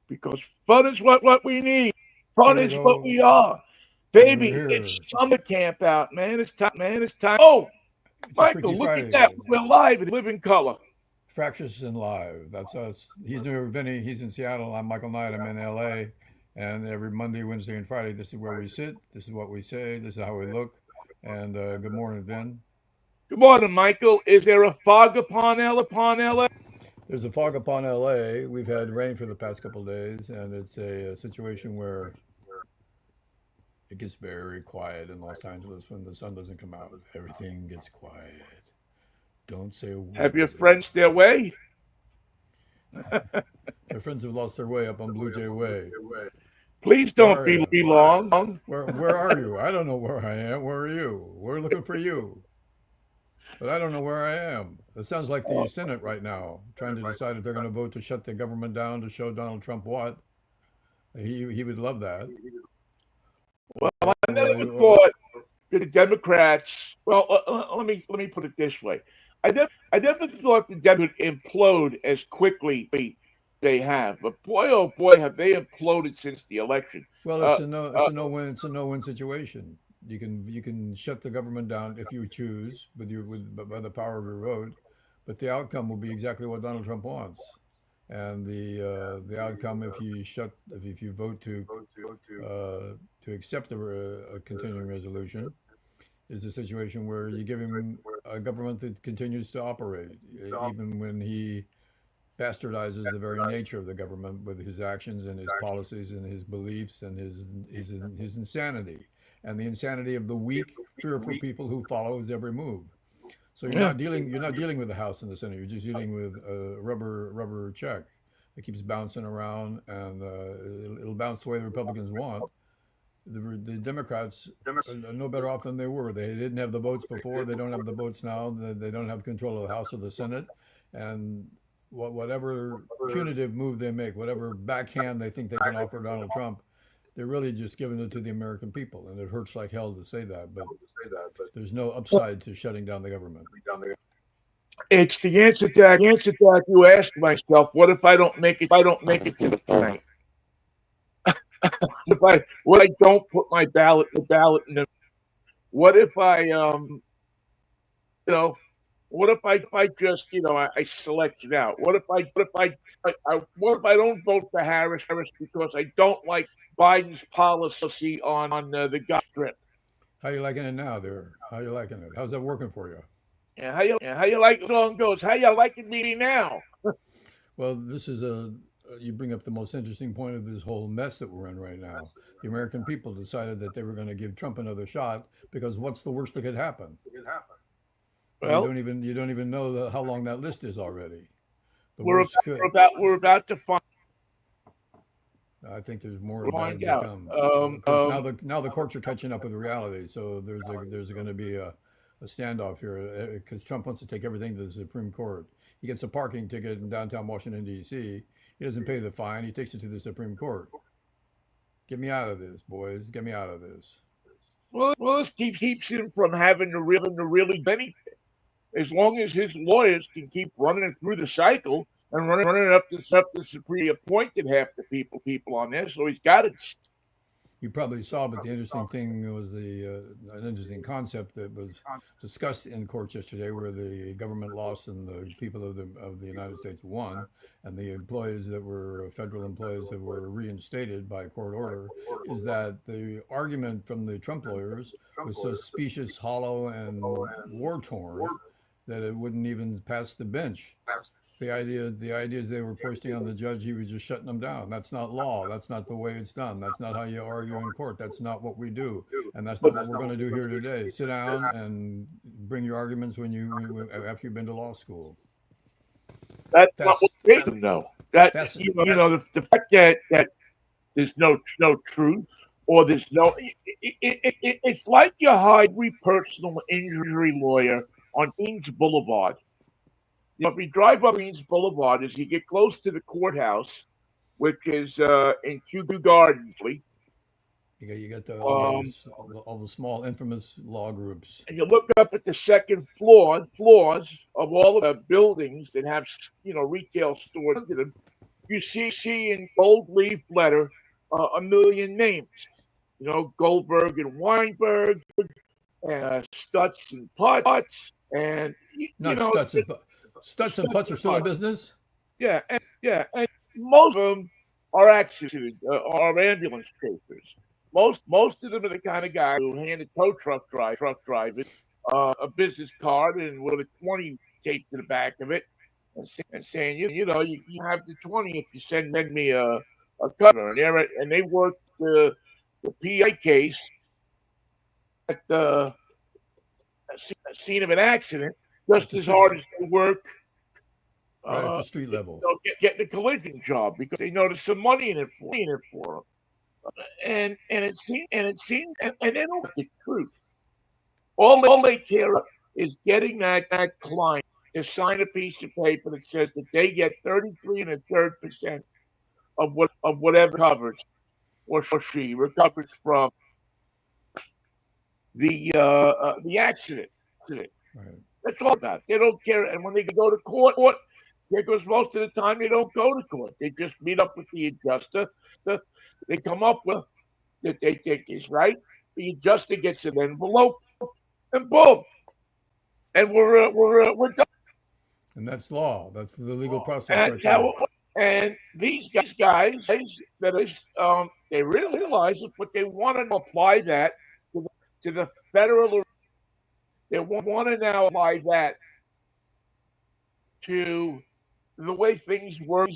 because fun is what we need. Here Fun we is what go. we are. We're Baby, it's here. summer camp out, man. It's time, man. It's time. Oh, It's a Freaky Michael, look at that. Friday. We're live in living color. Fractious and live. That's us. He's near Vinnie. He's in Seattle. I'm Michael Knight. I'm in LA. And every Monday, Wednesday, and Friday, this is where we sit. This is what we say. This is how we look. And good morning, Vin. Good morning, Michael. Is there a fog upon LA? There's a fog upon LA. We've had rain for the past couple of days, and it's a situation where it gets very quiet in Los Angeles when the sun doesn't come out. Everything gets quiet. Don't say a Have your word. friends their way? My friends have lost their way up on Blue Jay Way. Please Where don't are you? be long. Where are you? I don't know where I am. Where are you? We're looking for you. But I don't know where I am. It sounds like the Senate right now, trying to decide if they're going to vote to shut the government down to show Donald Trump what. He would love that. Well, Or, I never thought the Democrats. Well, let me put it this way. I never thought the Democrats would implode as quickly they have. But boy, oh boy, have they imploded since the election. well, Uh, it's a no win. It's a no win situation. You can shut the government down if you choose with by the power of your vote, but the outcome will be exactly what Donald Trump wants. And the outcome if you vote to accept a continuing resolution is a situation where you give him a government that continues to operate even when he bastardizes the very nature of the government with his actions and his policies and his beliefs and his insanity and the insanity of the weak, fearful people who follow his every move. So yeah. you're not dealing with the House and the Senate. You're just dealing with a rubber check that keeps bouncing around, and it'll bounce the way the Republicans want. The Democrats are no better off than they were. They didn't have the votes before. They don't have the votes now. They don't have control of the House or the Senate, and whatever punitive move they make, whatever backhand they think they can offer Donald Trump, they're really just giving it to the American people. And it hurts like hell to say that, but there's no upside to shutting down the government. It's the answer that you asked myself. What if I don't make it? If I don't make it to the point? What if I don't put my ballot in the? What if you know what if I just I select it out? What if I don't vote for Harris because I don't like Biden's policy on the Gaza Strip? How you liking it now, there? How you liking it? How's that working for you? Yeah, how you like the song goes? How you liking me now? Well, this is a you bring up the most interesting point of this whole mess that we're in right now. The American people decided that they were going to give Trump another shot because what's the worst that could happen? Well, Well, you don't even know how long that list is already. The we're worst about could. we're about to I think there's more bad find to out. come. Of course, now the courts are catching up with reality, so there's going to be a standoff here because Trump wants to take everything to the Supreme Court. He gets a parking ticket in downtown Washington D.C. He doesn't pay the fine. He takes it to the Supreme Court. Get me out of this, boys. Get me out of this. Well, this keeps him from having to really do anything. As long as his lawyers can keep running it through the cycle and running it up the Supreme appointed half the people on there, so he's got it. You probably saw, but the interesting thing was an interesting concept that was discussed in courts yesterday, where the government lost and the people of the United States won, and the employees that were federal employees that were reinstated by court order, is that the argument from the Trump lawyers was so specious, hollow, and war torn that it wouldn't even pass the bench. The ideas they were posting on the judge, he was just shutting them down. That's not law. That's not the way it's done. That's not how you argue in court. That's not what we do, and that's not what we're going to do here today. Sit down and bring your arguments after you've been to law school. That's not That's what they do know. That that's the fact that there's no truth or there's no it's like you hire every personal injury lawyer on Queens Boulevard. If you drive up Queens Boulevard, as you get close to the courthouse, which is in Kew Gardens, you got um, all the small infamous law groups. and you look up at the second floors of all of the buildings that have retail stores under them. you see in gold leaf letter a million names. Goldberg and Weinberg, and Stutz and Putz, and Not Stutz and Putz are still in business. and most of them are are ambulance chasers. Most of them are the kind of guys who hand a tow truck driver a business card and with a 20 taped to the back of it, and saying, you have the 20 if you send me a customer. And they work the PI case at the scene of an accident just as hard as they work right at the street level. Getting a collision job because they know there's some money in it for them. And it seems and they don't get the truth. All they care about is getting that client to sign a piece of paper that says that they get 33 1/3% of whatever covers or she recovers from the accident. Right. That's all about. They don't care. And when they go to court, because most of the time they don't go to court. They just meet up with the adjuster. They come up with that they think is right. The adjuster gets an envelope, and boom, and we're done. And that's law. That's the legal process right there. And these guys that is they really realize it, but they want to apply that to the federal. They want to now apply that to the way things work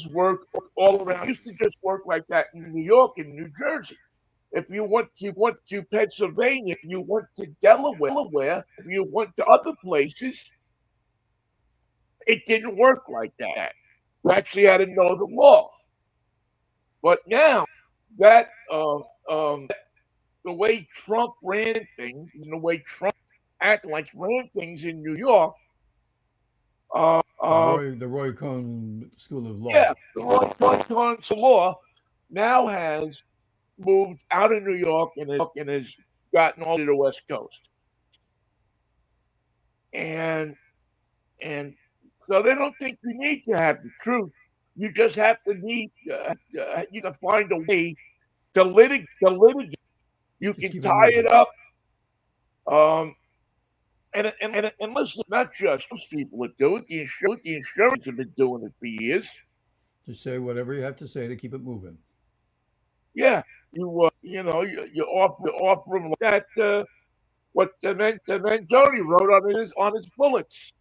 all around. It used to just work like that in New York and New Jersey. If you went to Pennsylvania, if you went to Delaware, if you went to other places, it didn't work like that. You actually had to know the law. But now that the way Trump ran things and the way Trump acted like ran things in New York, the Roy Cohn School of Law. Yeah, the Roy Cohn School of Law now has moved out of New York and has gotten all to the West Coast. And so they don't think you need to have the truth. You just have to you can find a way to litigate. You can tie it up. And listen, not just those people that do it. The insurance have been doing it for years. Just say whatever you have to say to keep it moving. Yeah, you offer them that what Manzoni wrote on his bullets.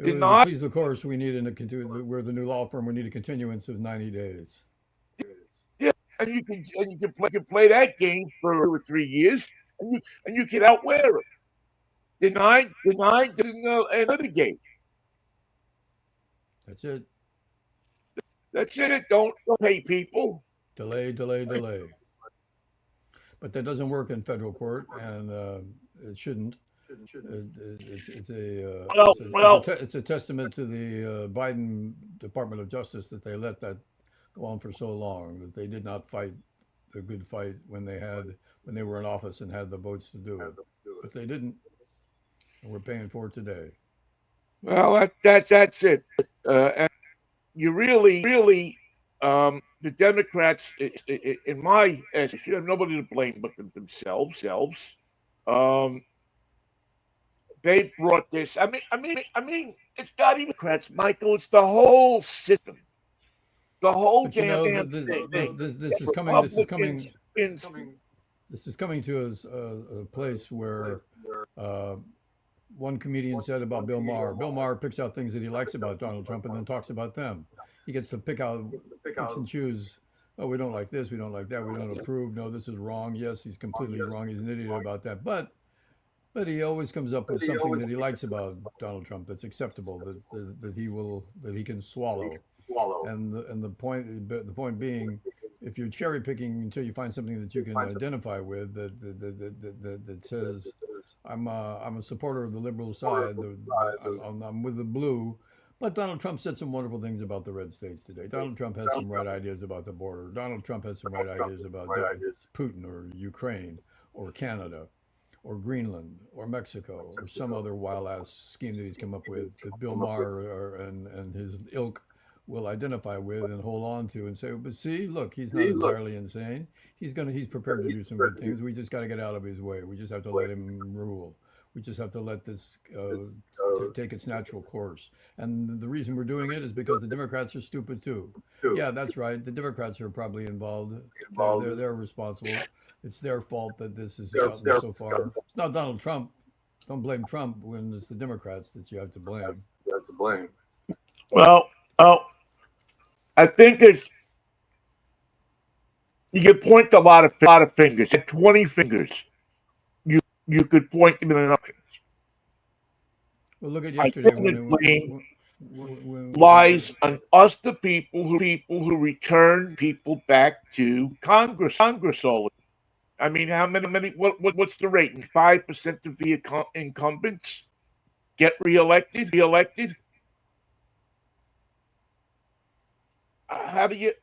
Please, of course, we need we're the new law firm. We need a continuance of 90 days. Yeah, and you can play that game for 2 or 3 years, and you can outwear it. Denied, and litigate. That's it. That's it. Don't pay people. Delay. But that doesn't work in federal court, and it shouldn't. It's a testament to the Biden Department of Justice that they let that go on for so long, that they did not fight the good fight when they were in office and had the votes to do it. But they didn't. And we're paying for it today. Well, that's it. And you really, the Democrats, in my estimation, have nobody to blame but themselves. They brought this. I mean, it's not even Democrats, Michael. It's the whole system. The whole damn thing. This is coming to a place where. One comedian said about Bill Maher. Bill Maher picks out things that he likes about Donald Trump and then talks about them. He gets to picks and choose. Oh, we don't like this. We don't like that. We don't approve. No, this is wrong. Yes, he's completely wrong. He's an idiot about that. But he always comes up with something that he likes about Donald Trump that's acceptable, that he can swallow. And the point being, if you're cherry picking until you find something that you can identify with, that says, I'm a supporter of the liberal side. I'm with the blue. But Donald Trump said some wonderful things about the red states today. Donald Trump has some right ideas about the border. Donald Trump has some right ideas about Putin or Ukraine or Canada or Greenland or Mexico or some other wild ass scheme that he's come up with that Bill Maher and his ilk will identify with and hold on to and say, but see, look, he's not entirely insane. He's prepared to do some good things. We just got to get out of his way. We just have to let him rule. We just have to let this take its natural course. And the reason we're doing it is because the Democrats are stupid too. Yeah, that's right. The Democrats are probably involved. They're responsible. It's their fault that this has gotten so far. It's not Donald Trump. Don't blame Trump when it's the Democrats that you have to blame. Well, I think it's you can point a lot of fingers. At 20 fingers, you could point them in an option. Well, look at yesterday when lies on us, the people who return people back to Congress all. I mean, how many? What's the rating? 5% of the incumbents get reelected. How do you?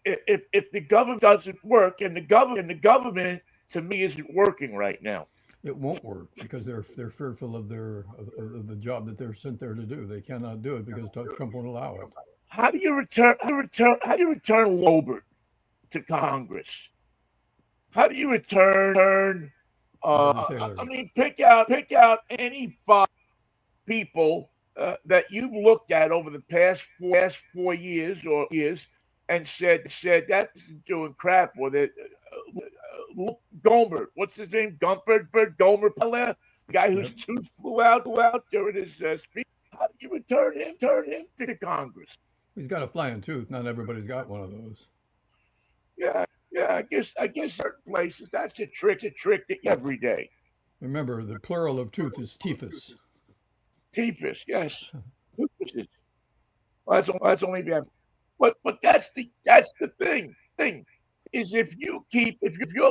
If the government doesn't work, and the government to me isn't working right now. It won't work because they're fearful of of the job that they're sent there to do. They cannot do it because Trump won't allow it. How do you return Lobert to Congress? How do you return? I mean, pick out any 5 people that you've looked at over the past 4 years and said that isn't doing crap with it. Gomer, what's his name? Gomer, the guy whose tooth flew out during his speech. How do you return him to Congress? He's got a flying tooth. Not everybody's got one of those. Yeah. I guess certain places that's a trick that every day. Remember, the plural of tooth is tephus. Tephus, yes. Well, that's only bad. But that's the thing is if you're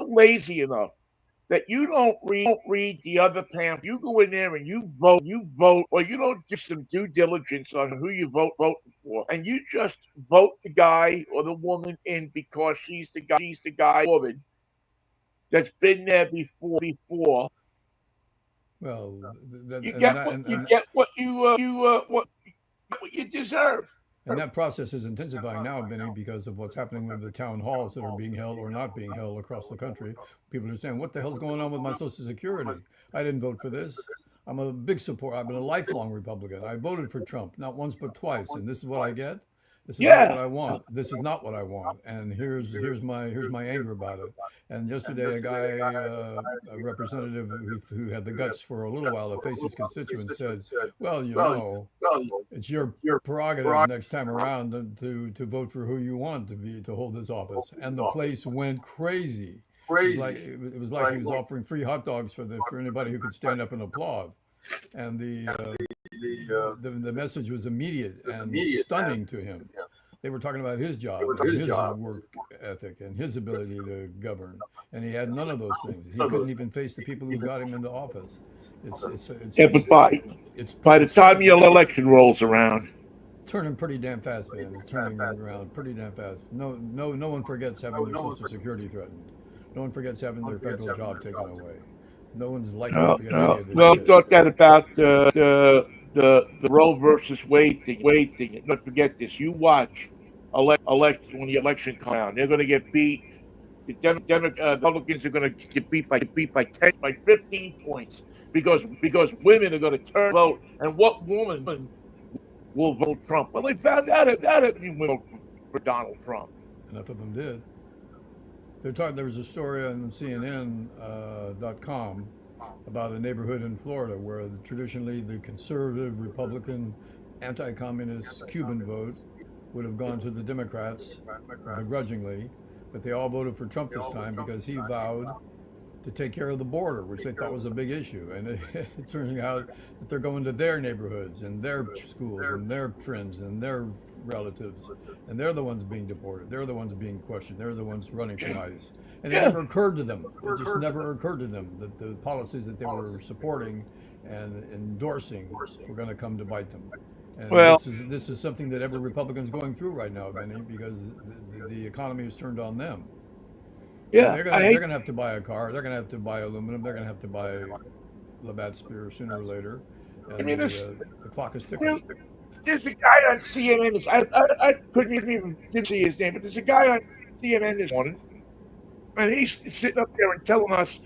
lazy enough that you don't read the other pamphlet, you go in there and you vote, or you don't do some due diligence on who you vote for, and you just vote the guy or the woman in because she's the guy or woman that's been there before. Well, you get what you deserve. And that process is intensifying now, Vinnie, because of what's happening with the town halls that are being held or not being held across the country. People are saying, what the hell's going on with my Social Security? I didn't vote for this. I'm a big supporter. I've been a lifelong Republican. I voted for Trump, not once but twice. And this is what I get? This is not what I want. This is not what I want. And here's my anger about it. And yesterday, a guy, a representative who had the guts for a little while to face his constituents said, well, it's your prerogative next time around to vote for who you want to hold this office. And the place went crazy. It was like he was offering free hot dogs for anybody who could stand up and applaud. And the message was immediate and stunning to him. They were talking about his job, his work ethic, and his ability to govern, and he had none of those things. He couldn't even face the people who got him into office. By the time your election rolls around, turning pretty damn fast, man. It's turning around pretty damn fast. No one forgets having their Social Security threatened. No one forgets having their federal job taken away. No one's likely to forget any of this. Well, talk that about the Roe versus Wade thing. Don't forget this. You watch election when the election comes out. They're going to get beat. The Republicans are going to get beat by 15 points because women are going to turn vote. And what woman will vote Trump? Well, they found out if you vote for Donald Trump. Enough of them did. There was a story on CNN.com about a neighborhood in Florida where traditionally the conservative, Republican, anti-communist Cuban vote would have gone to the Democrats begrudgingly, but they all voted for Trump this time because he vowed to take care of the border, which they thought was a big issue. And it turns out that they're going to their neighborhoods and their schools and their friends and their relatives, and they're the ones being deported. They're the ones being questioned. They're the ones running from ICE. And it never occurred to them. It just never occurred to them that the policies that they were supporting and endorsing were going to come to bite them. And this is something that every Republican's going through right now, Vinnie, because the economy has turned on them. Yeah, they're going to have to buy a car. They're going to have to buy aluminum. They're going to have to buy Labatt Spear sooner or later. And the clock is ticking. there's a guy on CNN. I couldn't even didn't see his name, but there's a guy on CNN this morning, and he's sitting up there and telling us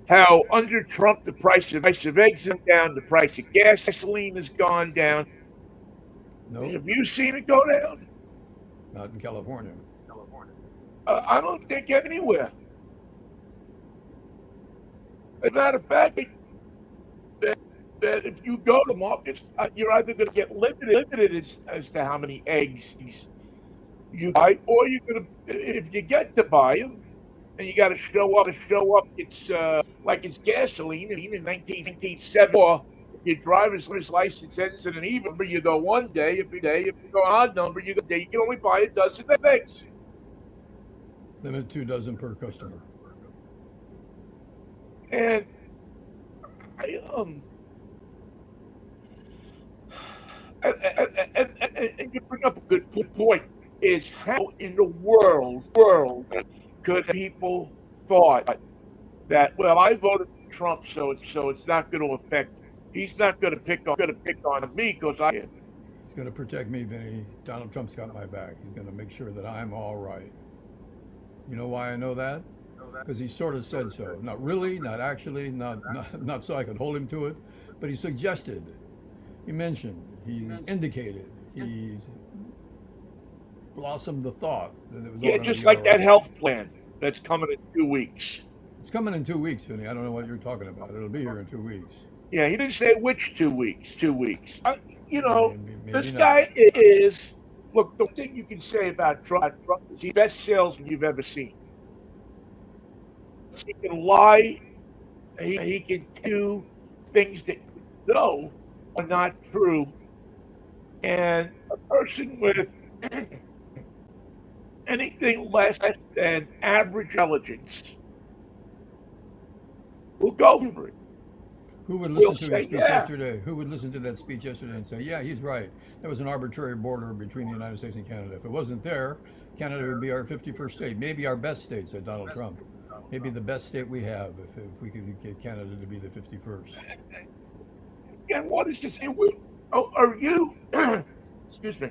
how under Trump the price of eggs is down, the price of gasoline has gone down. No, Have you seen it go down? not in California. I don't think anywhere. As a matter of fact, that if you go to markets, you're either going to get limited as to how many eggs you buy, or you're going to, if you get to buy them, and you got to show up. It's like it's gasoline. In 1970, or if your driver's license ends in an even number, you go one day. If you go odd number, you can only buy a dozen eggs. Limit 2 dozen per customer. And and you bring up a good point. Is how in the world could people thought that, well, I voted for Trump, so it's not going to affect. He's not going to pick on me because I am. He's going to protect me, Vinnie. Donald Trump's got my back. He's going to make sure that I'm all right. You know why I know that? Because he sort of said so. Not really, not actually, not so I could hold him to it, but he suggested, he mentioned, he indicated, he's blossomed the thought that it was all just like that health plan that's coming in 2 weeks. It's coming in 2 weeks, Vinnie. I don't know what you're talking about. It'll be here in 2 weeks. Yeah, he didn't say which 2 weeks. 2 weeks. Maybe this not. guy is. Look, the thing you can say about Trump is the best salesman you've ever seen. He can lie. He can do things that you know are not true. And a person with anything less than average intelligence will go for it. Who would listen to his speech yesterday? Who would listen to that speech yesterday and say, yeah, he's right. There was an arbitrary border between the United States and Canada. If it wasn't there, Canada would be our 51st state, maybe our best state, said Donald Trump. Maybe the best state we have if we could get Canada to be the 51st. And what is this? Are you? Excuse me.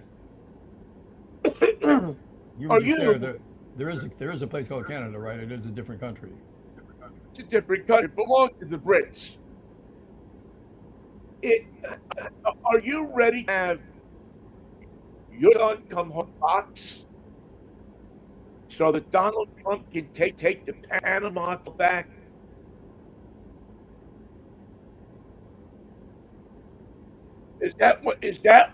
You were just there. There is a place called Canada, right? It is a different country. It's a different country. It belongs to the Brits. Are you ready to have your son come home box so that Donald Trump can take the Panama back? Is that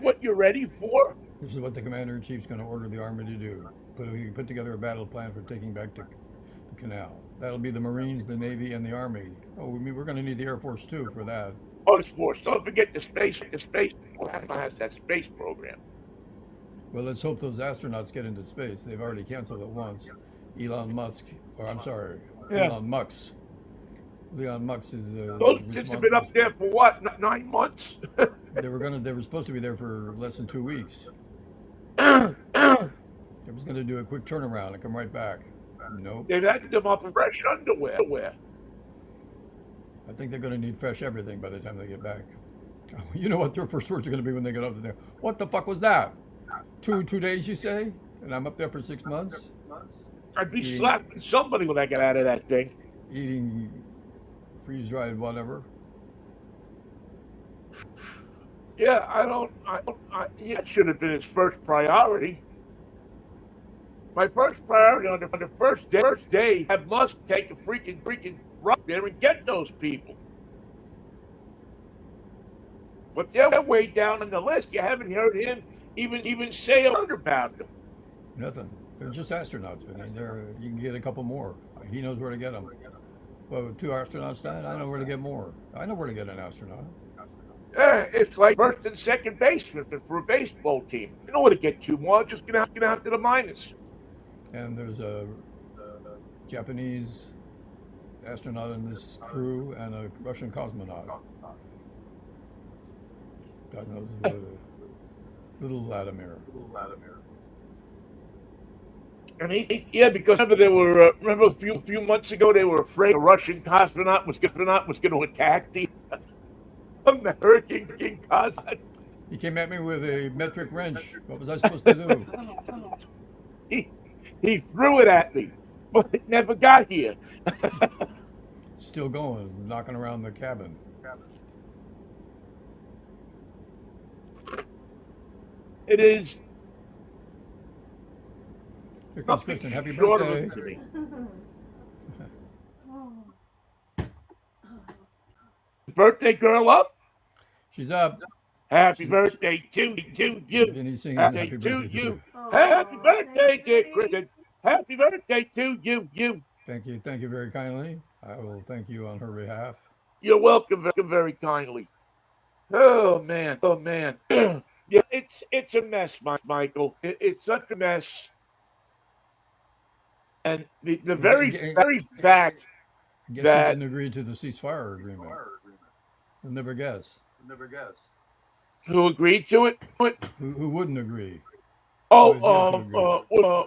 what you're ready for? This is what the commander-in-chief is going to order the army to do. Put together a battle plan for taking back the canal. That'll be the Marines, the Navy, and the Army. Oh, we're going to need the Air Force too for that. Oh, the Force. Don't forget the space. The space has that space program. Well, let's hope those astronauts get into space. They've already canceled it once. Elon Musk is. Leon Musk is. Those kids have been up there for what? 9 months. They were supposed to be there for less than 2 weeks. They was going to do a quick turnaround and come right back. Nope. They've had them up in fresh underwear. I think they're going to need fresh everything by the time they get back. You know what their first words are going to be when they get up there? What the fuck was that? 2 days, you say? And I'm up there for 6 months? I'd be slapping somebody when I get out of that thing. Eating freeze-dried whatever. Yeah, it should have been his first priority. My first priority on the first day, have Musk take a freaking run there and get those people. But they're way down on the list. You haven't heard him even say a word about them. Nothing. They're just astronauts. You can get a couple more. He knows where to get them. Well, with 2 astronauts died, I know where to get more. I know where to get an astronaut. Yeah, it's like first and second baseman for a baseball team. You know where to get 2 more. Just get out to the minors. And there's a Japanese astronaut in this crew and a Russian cosmonaut. God knows, little Vladimir. And because remember a few months ago they were afraid a Russian cosmonaut was going to attack the American cosmonaut. He came at me with a metric wrench. What was I supposed to do? He, he threw it at me, but it never got here. It's still going, knocking around the cabin. It is Here comes nothing Kristen. Happy short of a birthday. victory. Birthday girl up. She's up. Happy She's, birthday to you. Vinny's singing Happy happy to birthday to you. her. Happy birthday, Thanks, dear Vinny. Kristen. Happy birthday to you. Thank you very kindly. I will thank you on her behalf. You're welcome very kindly. Oh man. Yeah, it's a mess, Michael. It's such a mess, and the very fact I guess he that didn't agree to the ceasefire agreement. You'll never guess. who agreed to it? Who wouldn't agree? Who Oh, has yet to agree?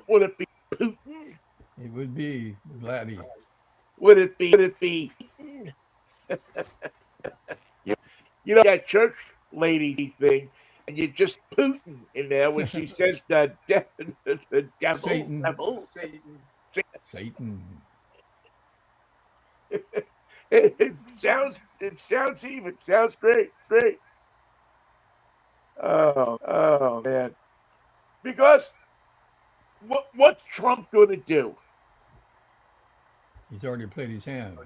would it be Putin? It would be Laddie. Would it be? you, you know that church lady thing, and you just Putin in there when she says the devil, Satan. devil. Satan. It sounds even. Sounds great. Oh man. Because what's Trump gonna do? He's already played his hand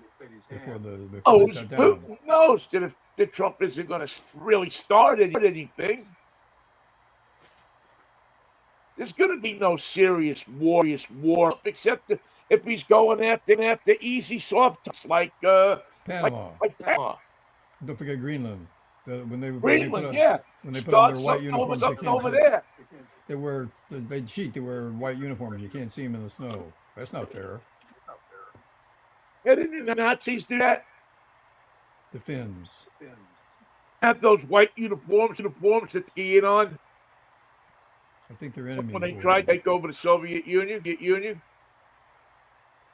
before Oh, they sat down. Putin knows that Trump isn't gonna really start anything. There's gonna be no serious war except if he's going after easy soft tops Panama. like Panama. Don't forget Greenland. When they Greenland, yeah. when they put on Start their white something uniforms, they can't over see. there. They cheat. They wear white uniforms. You can't see them in the snow. That's not fair. Yeah, didn't the Nazis do that? The Finns. Have those white uniforms that they get on I think they're enemies. when they tried to take over the Soviet Union.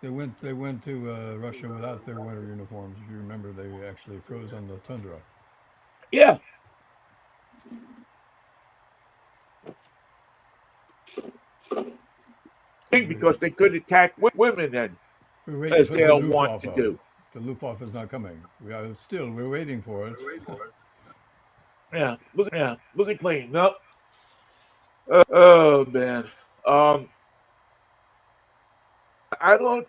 They went to Russia without their winter uniforms. If you remember, they actually froze on the tundra. Yeah. Because they couldn't attack women then, We're waiting as for they'll the want to Luftwaffe. do. The Luftwaffe is not coming. We're waiting for it. Yeah. Look at plane. No. Oh man. I don't.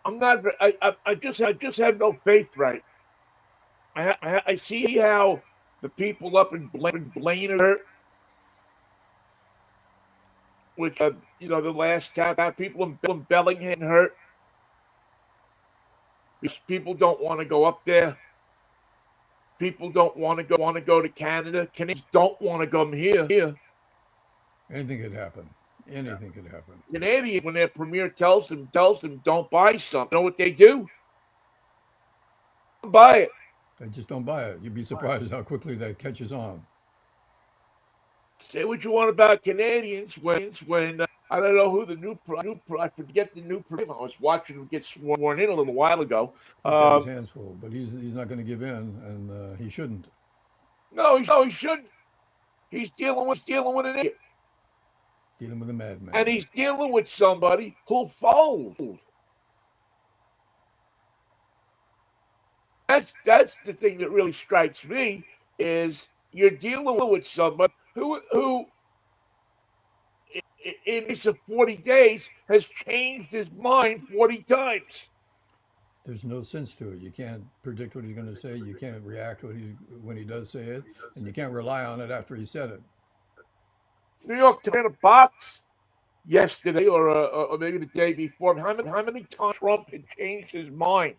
I'm not. I just have no faith right. I see how the people up in Blaine are hurt, which the last people in Bellingham hurt because people don't want to go up there. People don't want to go to Canada. Canadians don't want to come here. Anything could happen. Anything could happen. Canadians, when their premier tells them don't buy something, you know what they do? Buy it. They just don't buy it. You'd be surprised how quickly that catches on. Say what you want about Canadians when I don't know who the new I forget the new premier. I was watching him get sworn in a little while ago. He's got his hands full, but he's not going to give in, and he shouldn't. No, he shouldn't. He's dealing with an idiot, Dealing with a madman. and he's dealing with somebody who'll fold. That's the thing that really strikes me is you're dealing with somebody who in this 40 days has changed his mind 40 times. There's no sense to it. You can't predict what he's going to say. You can't react when he does say it, and you can't rely on it after he said it. New York ran a box yesterday or maybe the day before. How many times Trump had changed his mind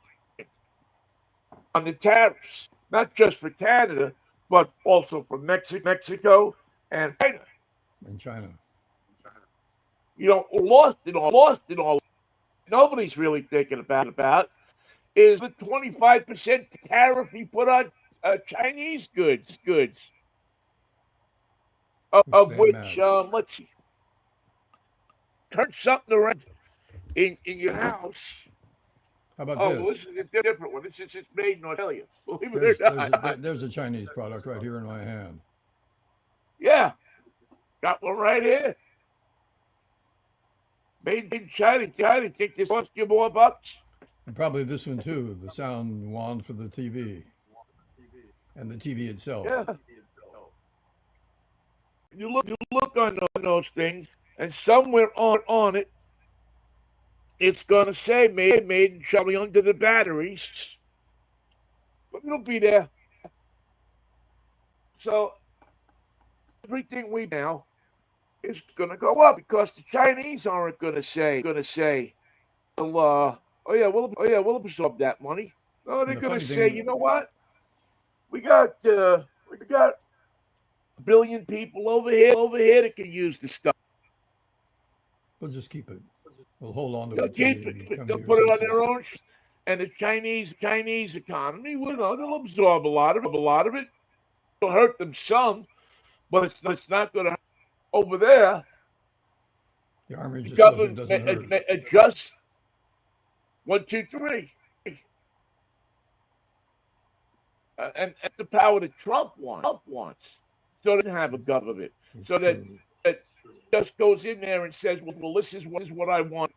on the tariffs, not just for Canada, but also for Mexico and China. Lost in all. Nobody's really thinking about is the 25% tariff he put on Chinese goods, of which let's see, turn something around in your house How about Oh, well, this? this is a different one. This is just made in Australia. Believe it There's or there's a, not. there's a Chinese product right here in my hand. Yeah, got one right here. Made in China. China. Think this cost you more bucks? And probably this one too, the sound wand for the TV and the TV itself. Yeah. You look on those things, and somewhere on it, it's gonna say made in China under the batteries, but it'll be there. So everything we now is gonna go up because the Chinese aren't gonna say, well, oh yeah, we'll absorb that money. No, they're And the gonna funny say, thing, you know what? We got a billion people over here that can use the stuff. we'll just keep it. We'll hold on to They'll it till keep we it. come to They'll your put it on senses. their own, and the Chinese economy, well, they'll absorb a lot of it. It'll hurt them some, but it's not going to over there. The army The just tells you it government doesn't hurt. adjusts 1, 2, 3, and the power that Trump wants. So they don't have a government. It's So that true. that just goes in there and says, well, this is what I want.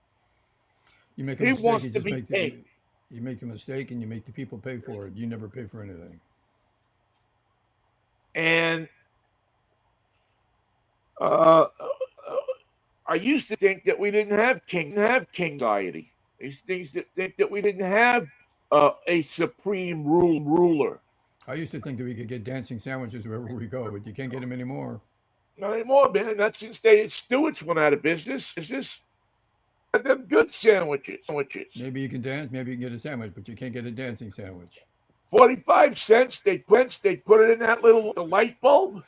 You make a He mistake, wants you to just be make the king. you make a mistake and you make the people pay for it. You never pay for anything. And uh, I used to think that we didn't have king society. These things that think that we didn't have a supreme ruler. I used to think that we could get dancing sandwiches wherever we go, but you can't get them anymore. Not anymore, man. Not since Stewart's went out of business. Is this them good sandwiches? Maybe you can dance, maybe you can get a sandwich, but you can't get a dancing sandwich. 45 cents. They put it in that little light bulb,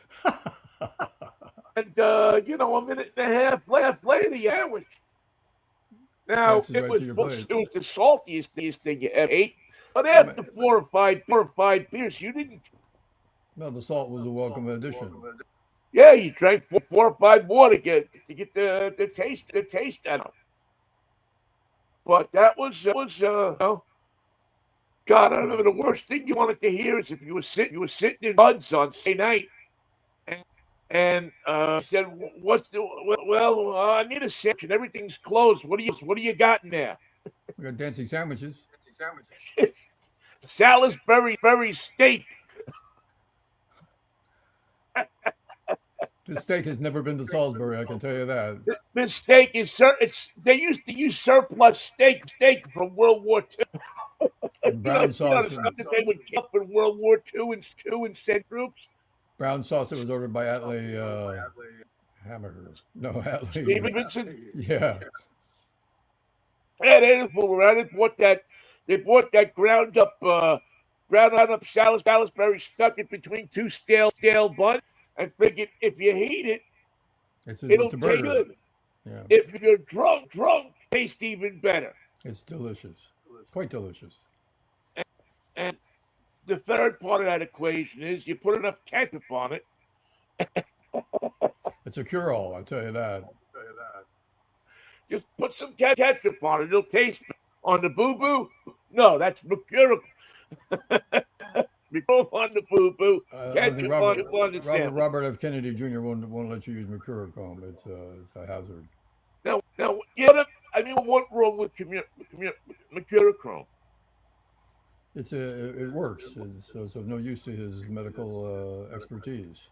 and a minute and a half later, the sandwich. Now Dances right to your plate. it was the saltiest thing you ever ate. But I mean, after four or five beers, you didn't. well, the salt was a welcome addition. Yeah, you drank four or five more to get the taste out of it. But that was God. I don't know. The worst thing you wanted to hear is if you were sitting in Buds on Saturday night, and said, "What's the well? I need a sandwich and everything's closed. What do you got in there?" We got dancing sandwiches. Salisbury steak. The steak has never been to Salisbury, I can tell you that. This steak is they used to use surplus steak from World War II. And You know, brown you know sauce. the stuff that they would kill up in World War II and send troops. Brown sauce that was ordered by Atley Hamburger. No, Atley. Stevenson. Yeah. Yeah, they didn't fool around. They bought that ground up Salisbury, stuck it between two stale buns, and figured if you heat it, It's it'll a taste burger. good. Yeah. If you're drunk, taste even better. It's delicious. It's quite delicious. And the third part of that equation is you put enough ketchup on it. It's a cure-all, I'll tell you that. Just put some ketchup on it. It'll taste better. On the boo-boo? No, that's mercurical. Go on the boo-boo. I think Ketchup on the sandwich. Robert F. Kennedy Jr. won't let you use mercurochrome. It's a hazard. Now, what's wrong with mercurochrome? It works. It's of no use to his medical expertise.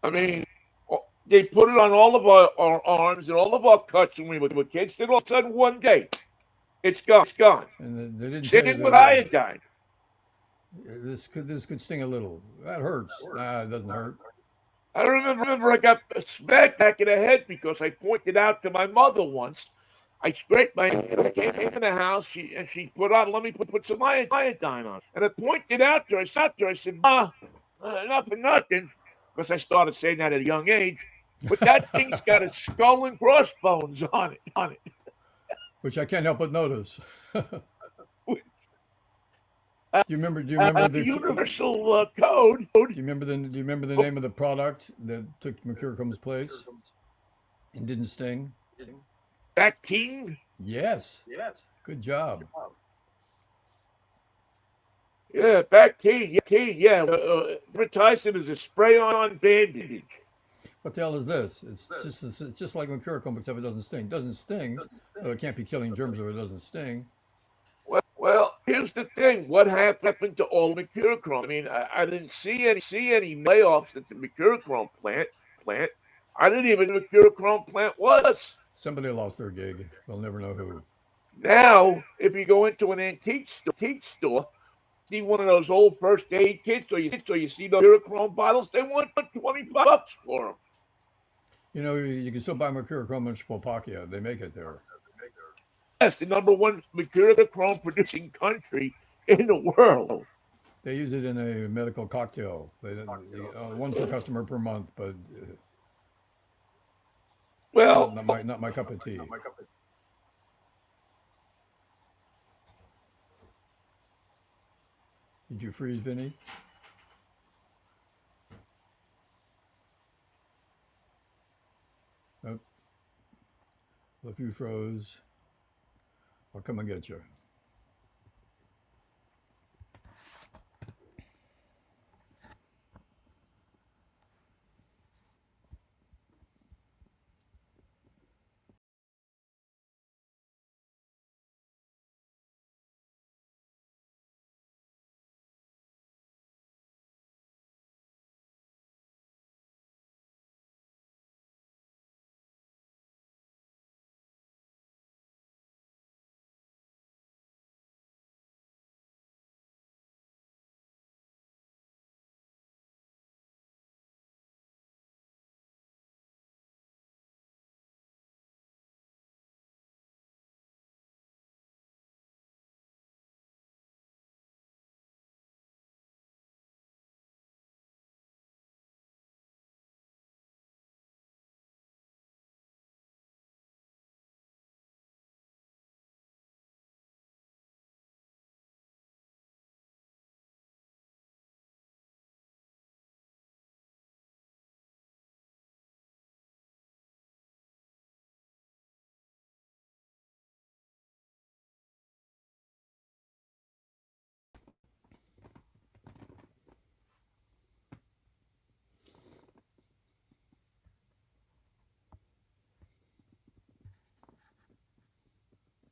I mean, they put it on all of our arms and all of our cuts when we were kids. Then all of a sudden, one day, it's gone. And they didn't Same tell you thing with that iodine. this could sting a little. That hurts. Nah, it doesn't hurt. I remember I got smacked back in the head because I pointed out to my mother once. I scraped my head. I came in the house, she put on, let me put some iodine on. And I pointed out to her, I said, Ma, nothing. Because I started saying that at a young age. But that thing's got a skull and crossbones on it. Which I can't help but notice. Do you remember The universal code. Do you remember the name of the product that took mercurochrome's place and didn't sting? That king? Yes. Good job. Yeah, bacteria. Yeah, advertising is a spray-on bandage. What the hell is this? It's just like mercurochrome, except it doesn't sting. It doesn't sting. It can't be killing germs if it doesn't sting. Well, here's the thing. What happened to all the mercurochrome? I mean, I didn't see any layoffs at the mercurochrome plant. I didn't even know the mercurochrome plant was. Somebody lost their gig. We'll never know who. Now, if you go into an antique store, see one of those old first aid kits, or you see those mercurochrome bottles, they want $20 for them. You can still buy mercurochrome in Slovakia. They make it there. Yes, the number one mercurochrome producing country in the world. They use it in a medical cocktail. One per customer per month, but Well, not my cup of tea. Did you freeze, Vinny? Oh, well, if you froze, I'll come and get you.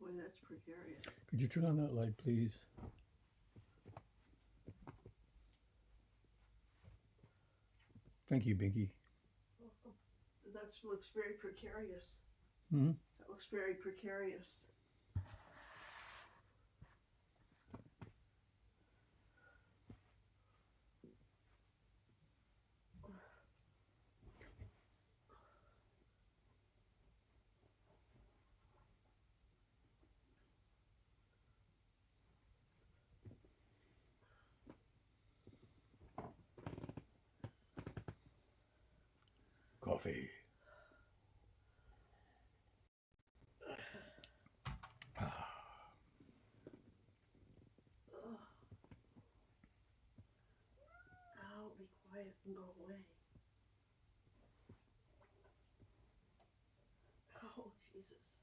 Boy, that's precarious. Could you turn on that light, please? Thank you, Binky. Oh, that looks very precarious. Mm-hmm. That looks very precarious. Coffee. Ugh. Ow, be quiet and go away. Oh, Jesus.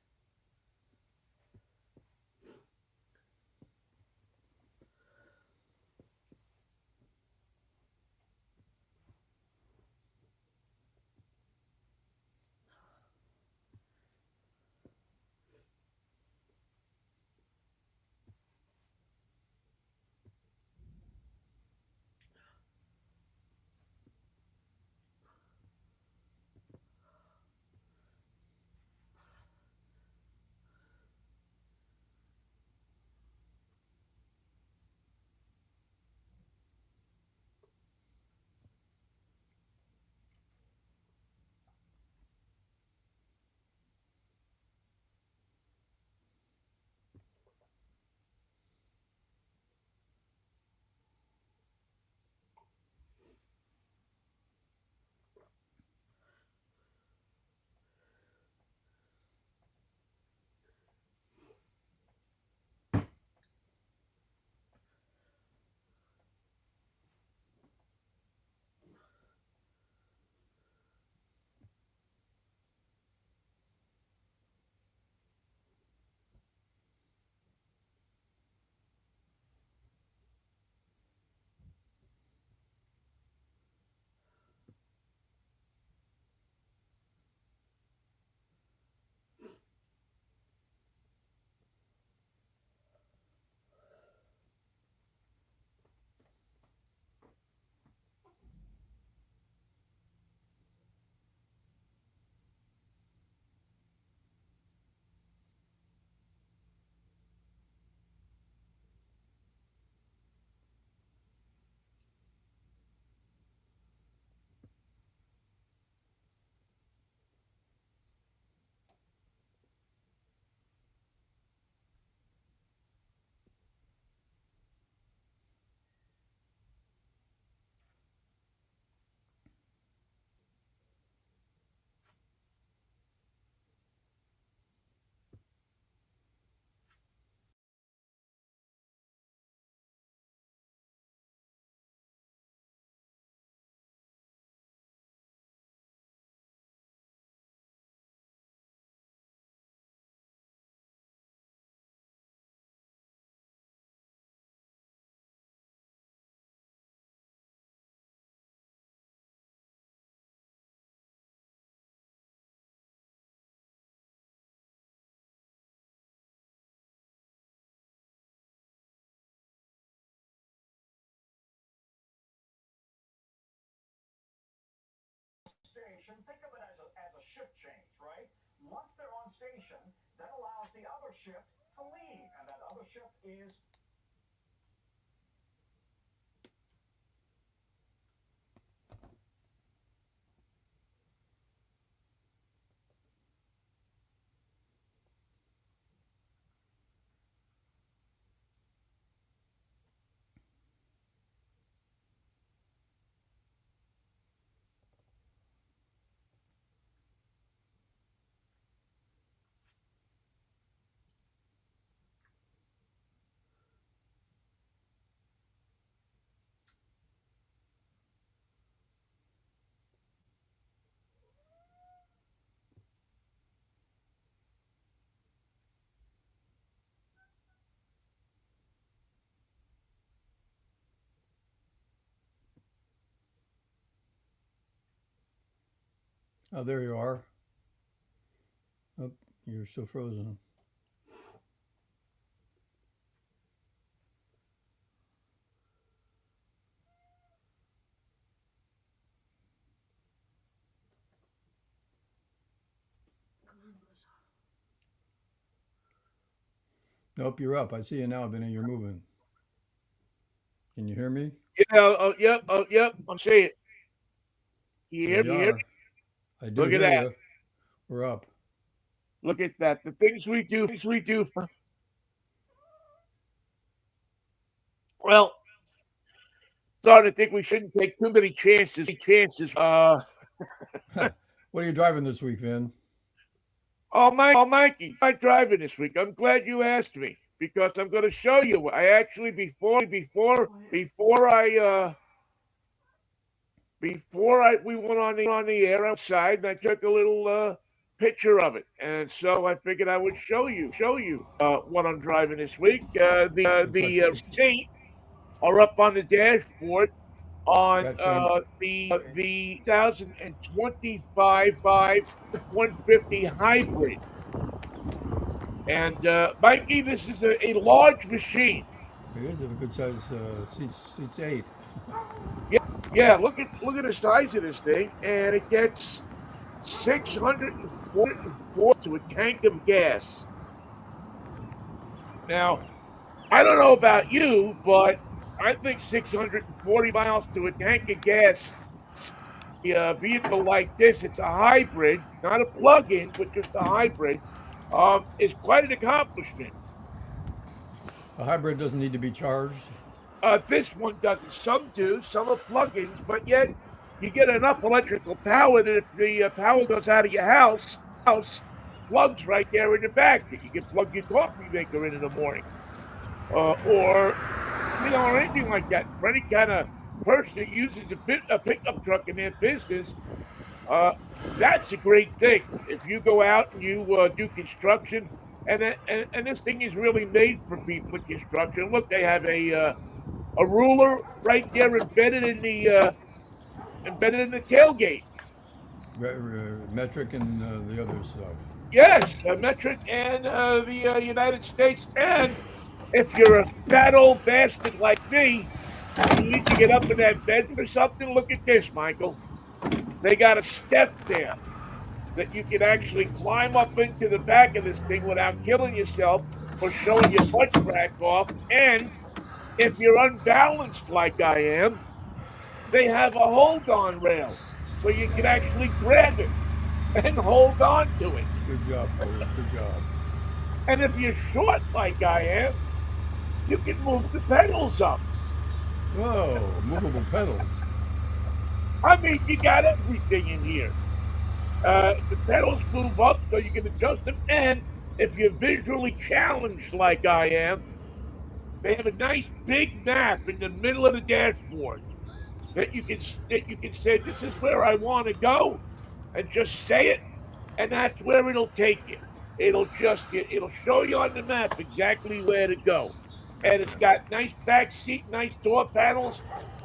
station, think of it as a shift change, right? Once they're on station, that allows the other shift to leave, and that other shift is Oh, there you are. Oh, you're still frozen. Come on, Buzz. Nope, you're up. I see you now, Vinny. You're moving. Can you hear me? Yeah. Oh, yep. Oh, yep. I'm saying it. You There hear you me? are. I do Look at hear that. you. We're up. Look at that. The things we do. Well, starting to think we shouldn't take too many chances. What are you driving this week, Vin? Mikey, I'm not driving this week. I'm glad you asked me because I'm going to show you. I actually before I we went on the air outside, and I took a little picture of it, and so I figured I would show you what I'm driving this week. Looks like The receipt are up on the dashboard on that frame. the 2025 F-150 hybrid. And Mikey, this is a large machine. It is a good size. Seats 8. Yeah, look at the size of this thing, and it gets 604 to a tank of gas. Now, I don't know about you, but I think 640 miles to a tank of gas, a vehicle like this, it's a hybrid, not a plug-in, but just a hybrid, is quite an accomplishment. A hybrid doesn't need to be charged. This one doesn't. Some do. Some are plug-ins, but yet you get enough electrical power that if the power goes out of your house, plugs right there in the back that you can plug your coffee maker in the morning, or or anything like that. For any kind of person that uses a pickup truck in their business, uh, that's a great thing. If you go out and you do construction, and this thing is really made for people in construction. Look, they have a ruler right there embedded in the tailgate. Metric and the other stuff. Yes, metric and the United States. And if you're a fat old bastard like me and you need to get up in that bed for something, look at this, Michael. They got a step there that you can actually climb up into the back of this thing without killing yourself or showing your butt crack off. And if you're unbalanced like I am, they have a hold on rail so you can actually grab it and hold on to it. Good job, fellas. Good job. And if you're short like I am, you can move the pedals up. Whoa, movable pedals. I mean, you got everything in here. The pedals move up so you can adjust them. And if you're visually challenged like I am, they have a nice big map in the middle of the dashboard that you can say this is where I want to go, and just say it, and that's where it'll take you. It'll show you on the map exactly where to go, and it's got nice back seat, nice door panels.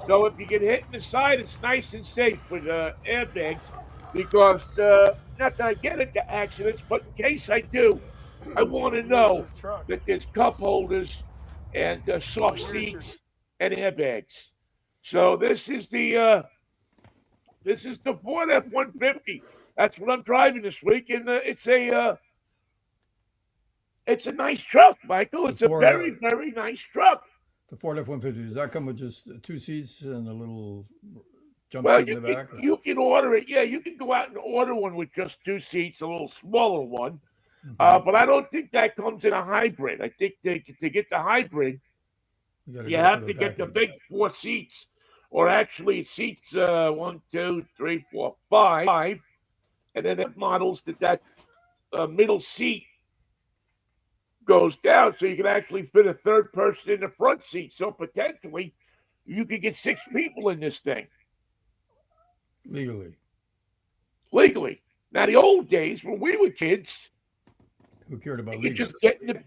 So if you get hit in the side, it's nice and safe with airbags. Because not that I get into accidents, but in case I do, I want to where's your know truck? that there's cup holders and soft Where's your seats and airbags. So this is the This is the Ford F-150. That's what I'm driving this week, and it's a nice truck, Michael. It's a very, very nice truck. The Ford F-150, does that come with just two seats and a little jump Well, seat in the back? you can order it. Yeah, you can go out and order one with just two seats, a little smaller one. But I don't think that comes in a hybrid. I think to get the hybrid, you have to get the big 4 seats, or actually it seats 1, 2, 3, 4, 5, and then it models that middle seat goes down, so you can actually fit a third person in the front seat. So potentially, you could get 6 people in this thing legally. Now, the old days when we were kids, who cared about you legal? just get in the,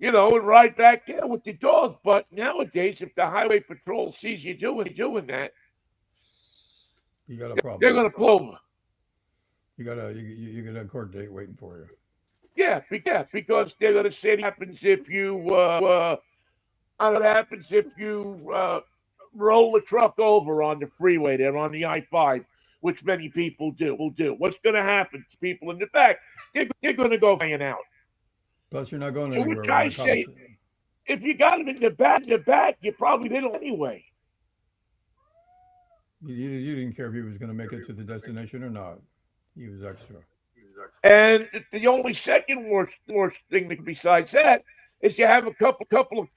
and ride back there with the dog. But nowadays, if the highway patrol sees you doing that, you got a problem. They're going to pull over. You got a court date waiting for you. Yeah, because they're going to say what happens if you roll the truck over on the freeway there on the I-5, which many people do. What's going to happen to people in the back? They're going to go hanging out. Plus, you're not going anywhere. Which I say, if you got them in the back, you probably didn't anyway. You didn't care if he was going to make it to the destination or not. He was extra. And the only second worst thing besides that is you have a couple of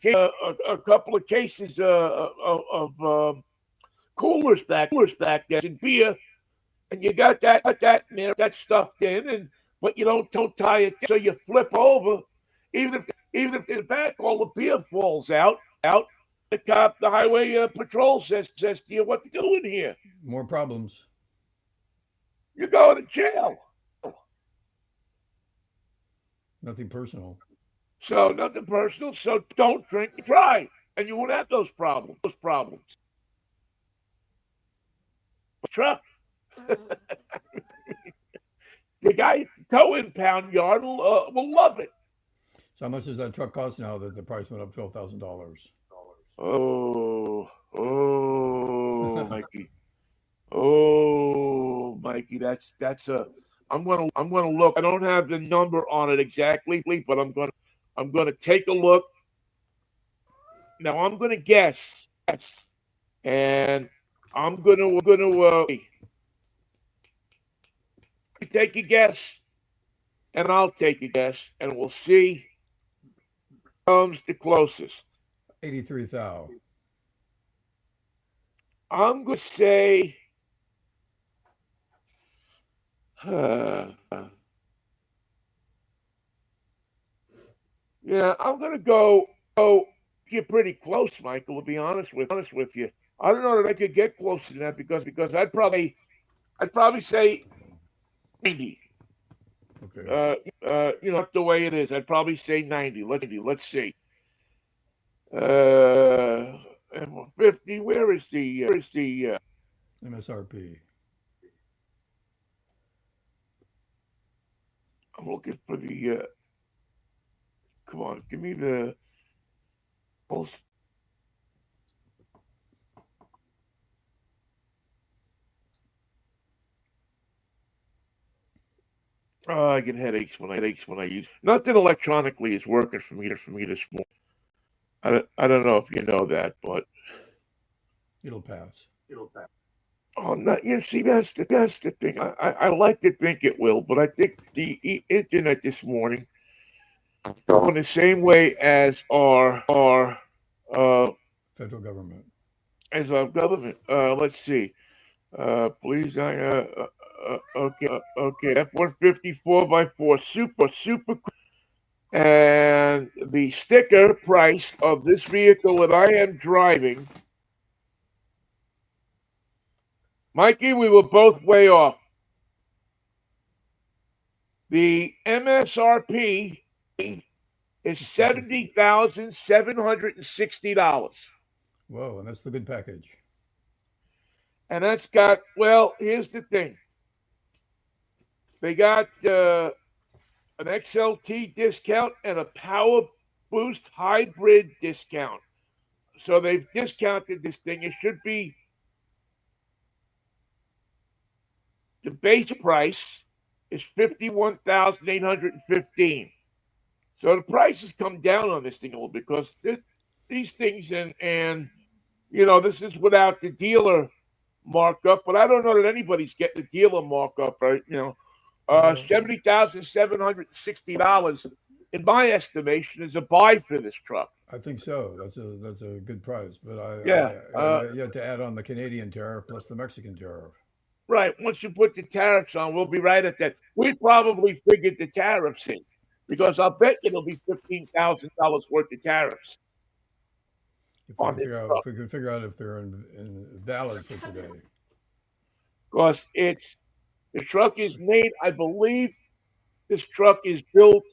cases of coolers back there and beer, and you got that stuffed in, but you don't tie it, so you flip over. Even if in the back all the beer falls out, the highway patrol says to you, "What you doing here? More problems. You're going to jail." Nothing personal. So nothing personal. So don't drink and drive, and you won't have those problems. Truck. The guy at the tow impound yard will love it. So how much does that truck cost now that the price went up $12,000? Mikey. Mikey, that's a. I'm gonna look. I don't have the number on it exactly, but I'm gonna take a look. Now I'm gonna guess, and I'm gonna take a guess, and I'll take a guess, and we'll see who comes the closest. 83,000. I'm gonna say. Yeah, I'm gonna go. You're pretty close, Michael. To be honest with you, I don't know that I could get closer to that because I'd probably say 90. Okay. The way it is, I'd probably say 90. Let's see. And 50. Where is the MSRP? I'm looking for the. Come on, give me the. I get headaches when I use. Nothing electronically is working for me this morning. I don't know if you know that, but It'll pass. Oh, no, see, that's the thing. I like to think it will, but I think the internet this morning going the same way as our federal government. As our government. Let's see. Please, okay. F-150 4x4 super, and the sticker price of this vehicle that I am driving. Mikey, we were both way off. The MSRP is $70,760. Whoa, and that's the good package. And that's got, here's the thing. They got an XLT discount and a Power Boost hybrid discount. So they've discounted this thing. It should be the base price is $51,815. So the prices come down on this thing a little because these things and this is without the dealer markup, but I don't know that anybody's getting the dealer markup, right? $70,760 in my estimation is a buy for this truck. I think so. That's a good price, but Yeah, you have to add on the Canadian tariff plus the Mexican tariff. right. Once you put the tariffs on, we'll be right at that. We probably figured the tariffs in because I'll bet you it'll be $15,000 worth of tariffs on this truck. If we can figure out if they're valid for today. Because the truck is made, I believe this truck is built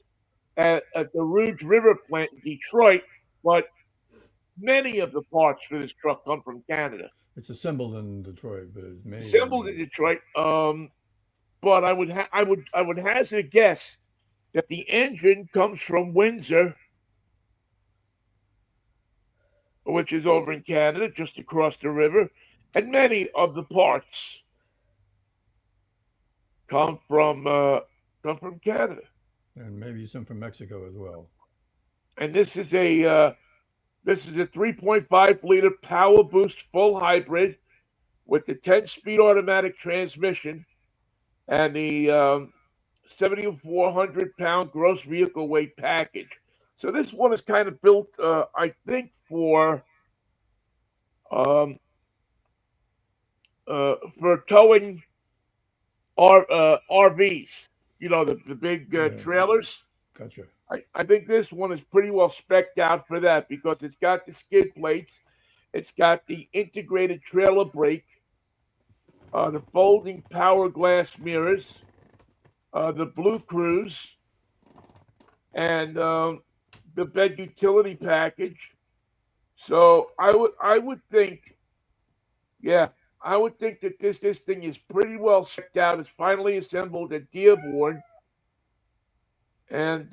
at the Rouge River plant in Detroit, but many of the parts for this truck come from Canada. It's assembled in Detroit, but it's made Assembled in Detroit. But I would hazard a guess that the engine comes from Windsor, which is over in Canada, just across the river, and many of the parts come from Canada, and maybe some from Mexico as well. And this is a 3.5 liter power boost full hybrid with the 10-speed automatic transmission and the 7,400 pound gross vehicle weight package. So this one is kind of built, I think, for towing RVs. The big trailers. Gotcha. I think this one is pretty well spec'd out for that because it's got the skid plates, it's got the integrated trailer brake, the folding power glass mirrors, the Blue Cruise, and the bed utility package. So I would think that this thing is pretty well spec'd out. It's finally assembled at Dearborn. And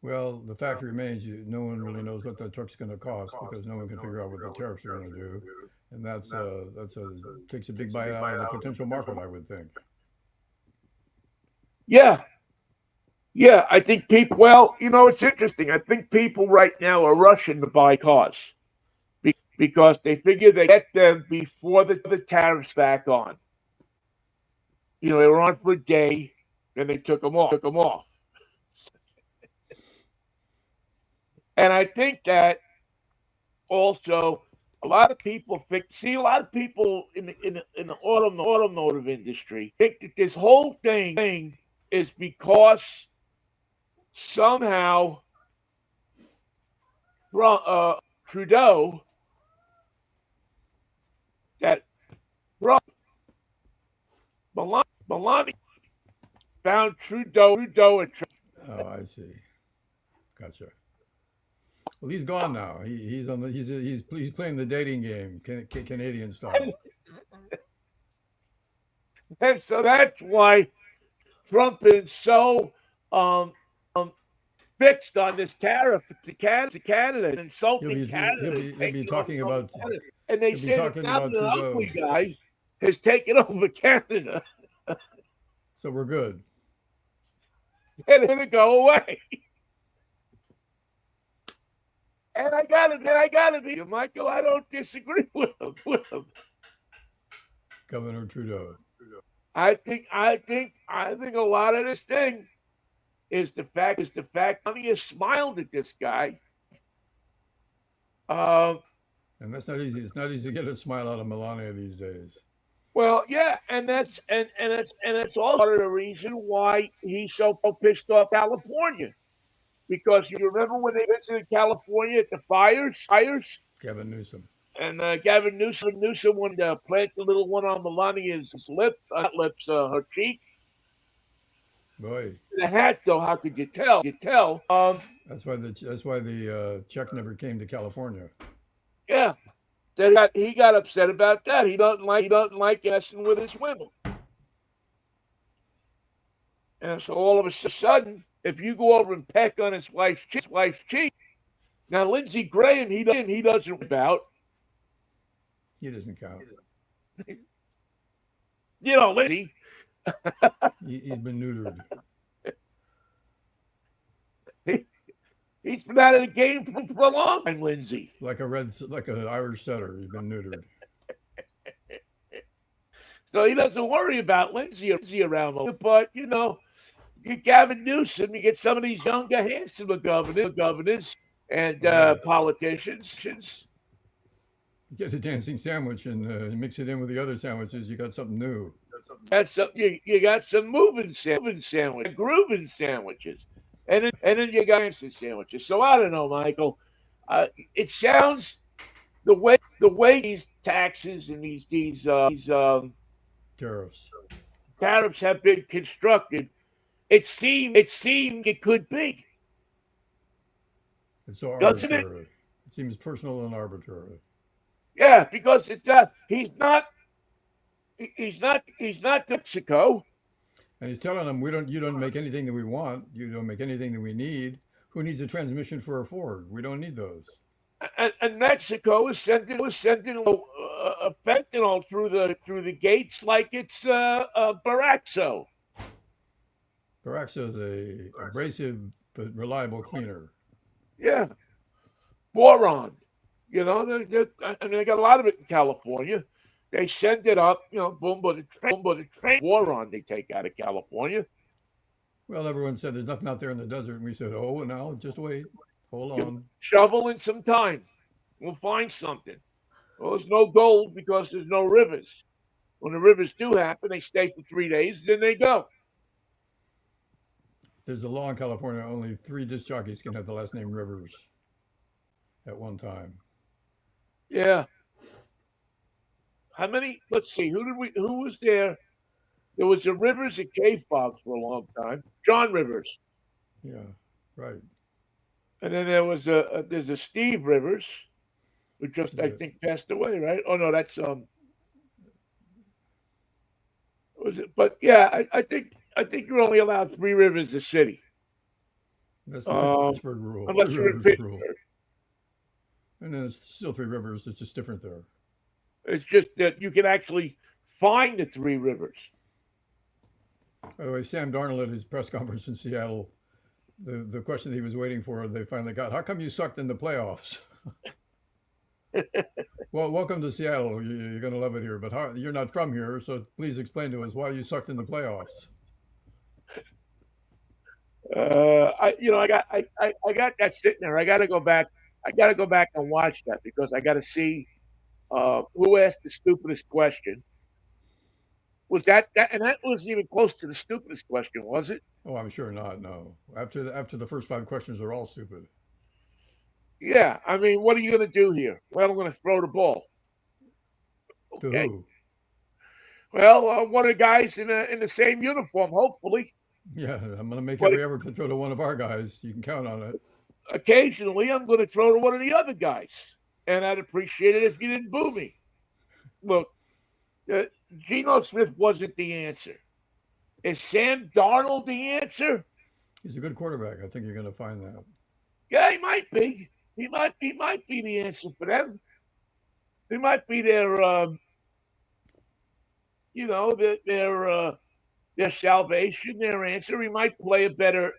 well, the fact remains, no one really knows what that truck's going to cost because no one can figure out what the tariffs are going to do, and that takes a big bite out of the potential market, I would think. Yeah, I think people. Well, it's interesting. I think people right now are rushing to buy cars because they figure they get them before the tariffs back on. They were on for a day. Then they took them off. And I think that also a lot of people in the automotive industry think that this whole thing is because somehow Trudeau that Melania found Trudeau Oh, I see. Gotcha. Well, he's gone now. He's playing the dating game, Canadian style. And so that's why Trump is so fixed on this tariff to Canada, insulting Canada. He'll be talking about. And they say that now the ugly guy has taken over Canada. So we're good. And it'll go away. And I gotta be, Michael. I don't disagree with him. Governor Trudeau. I think a lot of this thing is the fact Melania smiled at this guy. And that's not easy. It's not easy to get a smile out of Melania these days. Well, yeah, and that's also part of the reason why he's so pissed off California. Because you remember when they visited California at the fires? Gavin Newsom. And Gavin Newsom wanted to plant the little one on Melania's her cheek. Boy. The hat, though, how could you tell? That's why the check never came to California. Yeah, he got upset about that. He doesn't like messing with his women. And so all of a sudden, if you go over and peck on his wife's cheek, now Lindsey Graham, he doesn't about. He doesn't count. Lindsay. He's been neutered. He's been out of the game for a long time, Lindsay. Like an Irish setter. He's been neutered. So he doesn't worry about Lindsay around. But, you get Gavin Newsom, you get some of these younger, handsome governors and politicians. You get a dancing sandwich and mix it in with the other sandwiches. You got something new. You got some moving sandwiches, grooving sandwiches, and then you got dancing sandwiches. So I don't know, Michael. It sounds the way these taxes and these Tariffs have been constructed. It seemed it could be. It's so Doesn't it? arbitrary. It seems personal and arbitrary. Yeah, because it's not. He's not Mexico. And he's telling them, you don't make anything that we want. You don't make anything that we need. Who needs a transmission for a Ford? We don't need those. And Mexico is sending fentanyl through the gates like it's Baraxo. Baraxo is a abrasive but reliable cleaner. Yeah, boron. They got a lot of it in California. They send it up, boom, but the train boron they take out of California. Well, everyone said there's nothing out there in the desert, and we said, oh, now just wait, hold on. Shovel in some time. We'll find something. Well, there's no gold because there's no rivers. When the rivers do happen, they stay for 3 days, then they go. There's a law in California, only 3 disc jockeys can have the last name Rivers at one time. Yeah. How many? Let's see. Who was there? There was a Rivers at K-Fox for a long time. John Rivers. Yeah, right. And then there's a Steve Rivers, who just I think passed away, right? Oh no, that's was it? But yeah, I think you're only allowed 3 rivers a city. That's the Pittsburgh rule. Unless you're in Pittsburgh. Rule. And then it's still 3 rivers. It's just different there. It's just that you can actually find the 3 rivers. By the way, Sam Darnold at his press conference in Seattle, the question that he was waiting for, they finally got, how come you sucked in the playoffs? Well, welcome to Seattle. You're going to love it here, but you're not from here, so please explain to us why you sucked in the playoffs. I got that sitting there. I got to go back and watch that because I got to see who asked the stupidest question. Was that and that wasn't even close to the stupidest question, was it? Oh, I'm sure not. No. After the first 5 questions, they're all stupid. Yeah, I mean, what are you going to do here? Well, I'm going to throw the ball. To Okay. who? Well, one of the guys in the same uniform, hopefully. Yeah, I'm going to make every effort to throw to one of our guys. You can count on it. Occasionally, I'm going to throw to one of the other guys, and I'd appreciate it if you didn't boo me. Look, Geno Smith wasn't the answer. Is Sam Darnold the answer? He's a good quarterback. I think you're going to find that. Yeah, he might be. He might be the answer for them. He might be their their salvation, their answer. He might play a better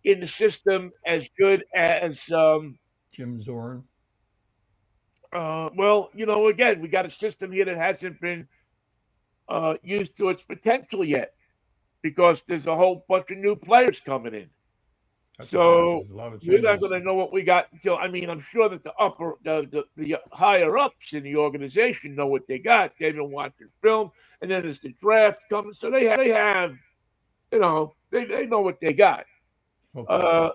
in the system as good as Jim Zorn. Well, again, we got a system here that hasn't been used to its potential yet because there's a whole bunch of new players coming in. That's so a lot of we're not going to know what we got until. I mean, I'm sure that the higher ups in the organization know what they got. They've been watching film, and then there's the draft coming, so they have, they know what they got. Okay.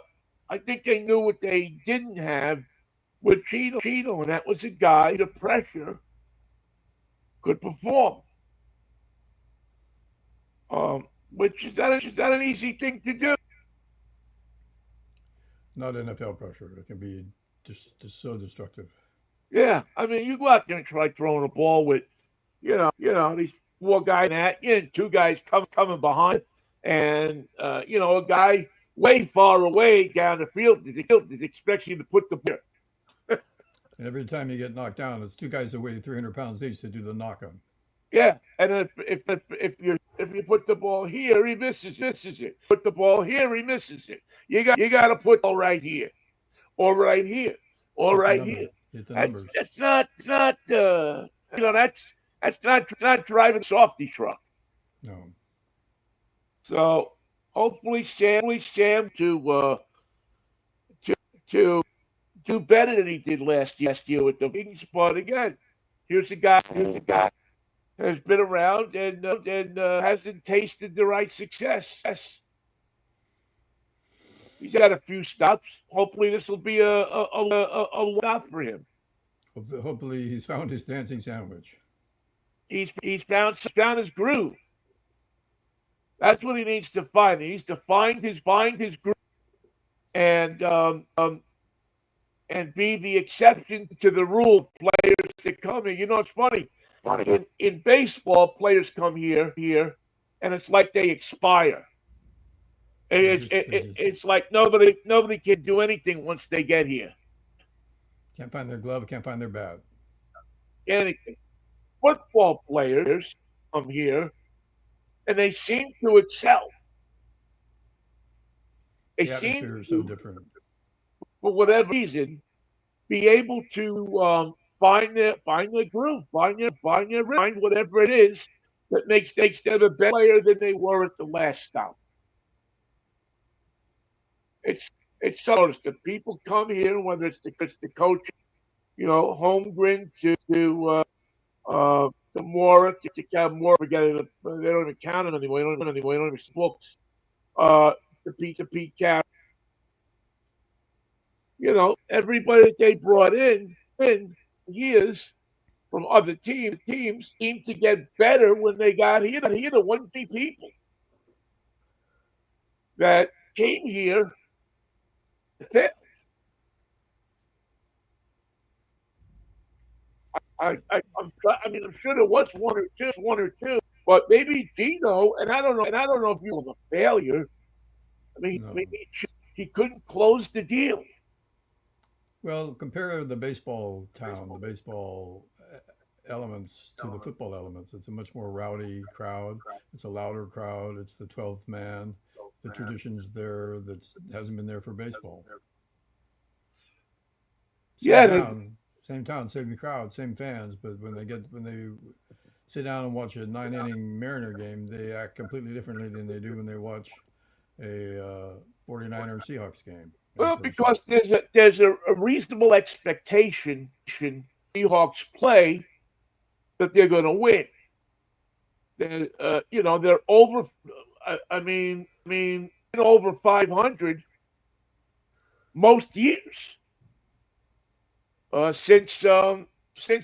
I think they knew what they didn't have with Cheeto, and that was a guy the pressure could perform. Which is not an easy thing to do. Not NFL pressure. It can be just so destructive. Yeah, I mean, you go out there and try throwing a ball with, these 4 guys at you and 2 guys coming behind, and a guy way far away down the field is expecting you to put the ball. And every time you get knocked down, it's 2 guys that weigh 300 pounds each to do the knock-on. Yeah, and if you put the ball here, he misses it. Put the ball here, he misses it. You got to put the ball right here, or right here, or Hit the right number. here. Hit the That's numbers. that's not it's not that's not driving a softy truck. No. So hopefully Sam to do better than he did last year with the Kings. But again, here's a guy has been around and hasn't tasted the right success. He's had a few stops. Hopefully, this will be a stop for him. Hopefully, he's found his dancing sandwich. He's found his groove. That's what he needs to find. He needs to find his groove and and be the exception to the rule. Players that come here, it's funny. In baseball, players come here, and it's like they expire. It's like nobody can do anything once they get here. Can't find their glove. Can't find their bat. Anything. Football players come here and they seem to excel. They The seem atmosphere is so to, different. for whatever reason, be able to find their groove, find their rhythm, find whatever it is that makes them a better player than they were at the last stop. It's it's so noticed that people come here, whether it's the coach, Holmgren to Mora to count Mora. Forget it. They don't even count him anymore. They don't even books. Uh, to Pete Carroll. Everybody that they brought in years from other teams seemed to get better when they got here. The one people that came here, I'm sure there was one or two, but maybe Dino, and I don't know if he was a failure. No. He couldn't close the deal. Well, compare the baseball town, the baseball elements to the football elements. It's a much more rowdy crowd. It's a louder crowd. It's the 12th man. The traditions there that hasn't been there for baseball. Same Yeah, town, same crowd, same fans. But when they sit down and watch a 9 inning Mariner game, they act completely differently than they do when they watch a 49er Seahawks game in well, person. because there's a reasonable expectation Seahawks play that they're going to win. They're over. Over 500 most years since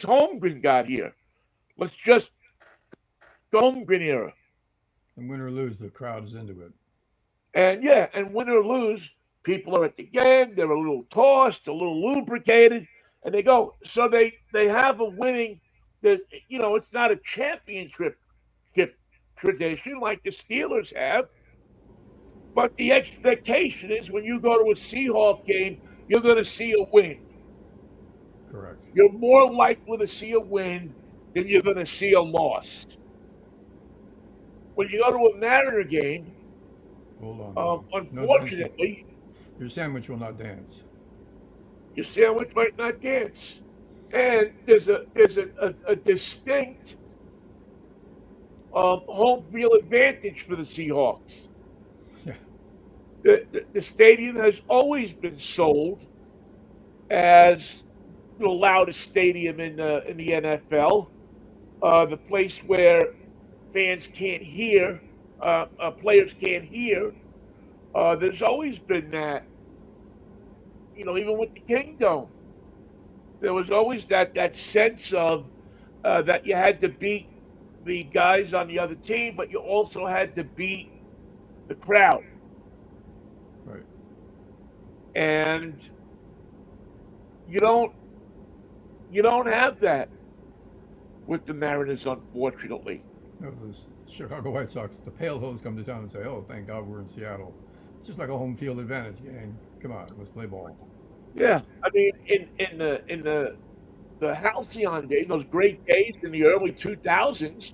Holmgren got here. Let's just Holmgren era, And win or lose, the crowd is into it. and win or lose, people are at the game. They're a little tossed, a little lubricated, and they go. So they have a winning. That it's not a championship tradition like the Steelers have. But the expectation is when you go to a Seahawk game, you're going to see a win. Correct. You're more likely to see a win than you're going to see a loss. When you go to a Mariner game, Hold on now. No dancing. unfortunately, Your sandwich will not dance. your sandwich might not dance, and there's a distinct home field advantage for the Seahawks. Yeah. The stadium has always been sold as the loudest stadium in the NFL, the place where fans can't hear, players can't hear. There's always been that, even with the Kingdom, there was always that sense of that you had to beat the guys on the other team, but you also had to beat the crowd, Right. and you don't you don't have that with the Mariners, unfortunately. No, the Chicago White Sox, the pale hose come to town and say, "Oh, thank God we're in Seattle." It's just like a home field advantage, gang. Come on, let's play ball. Yeah, in the the halcyon days, those great days in the early 2000s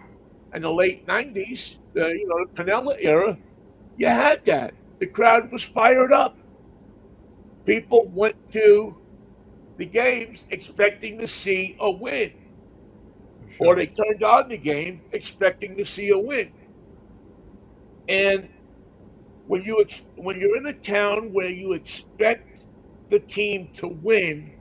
and the late 90s, the Canella era, you had that. The crowd was fired up. People went to the games expecting to see a win, or they turned on the game expecting to see a win. And when you're in a town where you expect the team to win,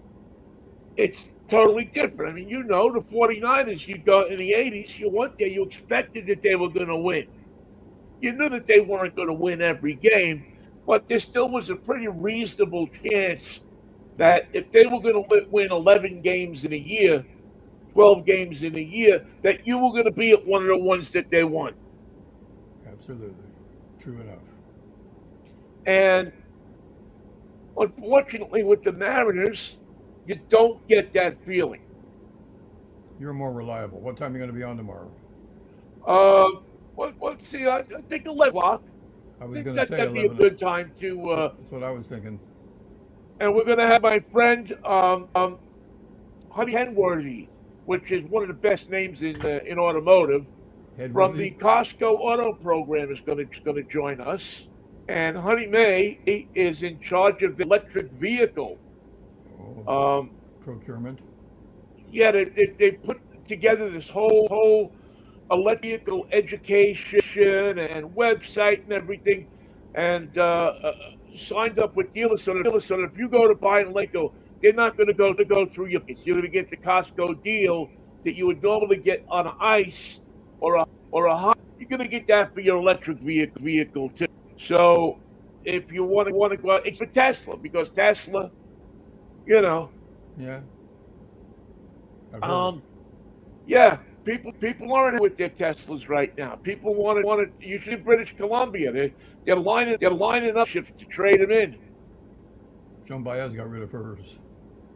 it's totally different. I mean, the 49ers, you go in the 80s, you went there, you expected that they were going to win. You knew that they weren't going to win every game, but there still was a pretty reasonable chance that if they were going to win 11 games in a year, 12 games in a year, that you were going to be at one of the ones that they won. Absolutely. True enough. And unfortunately, with the Mariners, you don't get that feeling. You're more reliable. What time are you going to be on tomorrow? Let's see. I think 11 o'clock. I I was think going to say that'd be a 11. good time to. That's what I was thinking. And we're going to have my friend Honey Henworthy, which is one of the best names in automotive, from the Headworthy? Costco Auto Program is going to join us. And Honey May is in charge of the electric vehicle. Oh, Um, procurement? yeah, they put together this whole electric vehicle education and website and everything, and signed up with dealers so that if you go to buy an electric, they're not going to go through your. You're going to get the Costco deal that you would normally get on an ICE or a high. You're going to get that for your electric vehicle too. So if you want to go out, it's for Tesla because Tesla, you know, Yeah, I've heard it. um, yeah, people aren't with their Teslas right now. People want to. Usually British Columbia, they're lining up ships to trade them in. Joan Baez got rid of hers.